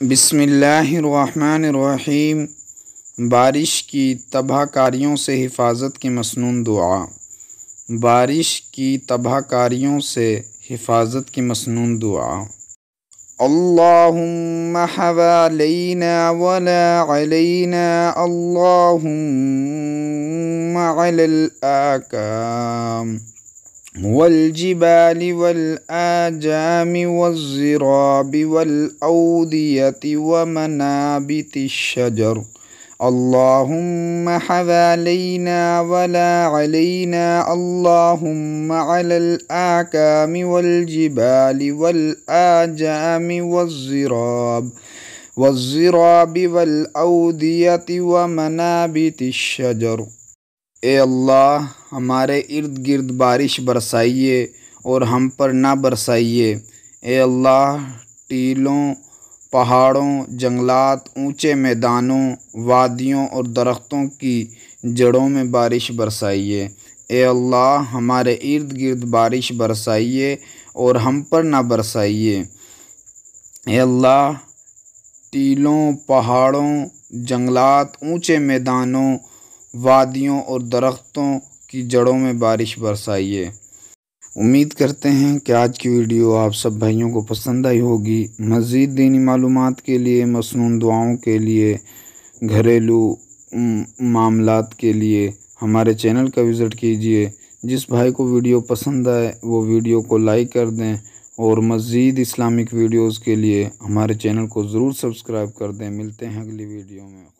بسم اللہ الرحمن الرحیم۔ بارش کی تباہ کاریوں سے حفاظت کی مسنون دعا۔ بارش کی تباہ کاریوں سے حفاظت کی مسنون دعا۔ اللہم حوالینا ولا علینا، اللہم علی الآکام والجبال والآجام والزراب والأودية ومنابت الشجر، اللهم حوالينا ولا علينا، اللهم على الآكام والجبال والآجام والزراب والأودية ومنابت الشجر۔ اے اللہ ہمارے ارد گرد بارش برسائیے اور ہم پر نہ برسائیے۔ اے اللہ ٹیلوں، پہاڑوں، جنگلات، اونچے میدانوں، وادیوں اور درختوں کی جڑوں میں بارش برسائیے۔ اے اللہ ہمارے ارد گرد بارش برسائیے اور ہم پر نہ برسائیے۔ اے اللہ ٹیلوں، پہاڑوں، جنگلات، اونچے میدانوں، وادیوں اور درختوں کی جڑوں میں بارش برسائیے۔ امید کرتے ہیں کہ آج کی ویڈیو آپ سب بھائیوں کو پسند آئی ہوگی۔ مزید دینی معلومات کے لیے، مسنون دعاؤں کے لیے، گھریلو معاملات کے لیے ہمارے چینل کا وزٹ کیجیے۔ جس بھائی کو ویڈیو پسند آئے وہ ویڈیو کو لائک کر دیں اور مزید اسلامک ویڈیوز کے لیے ہمارے چینل کو ضرور سبسکرائب کر دیں۔ ملتے ہیں اگلی ویڈیو میں۔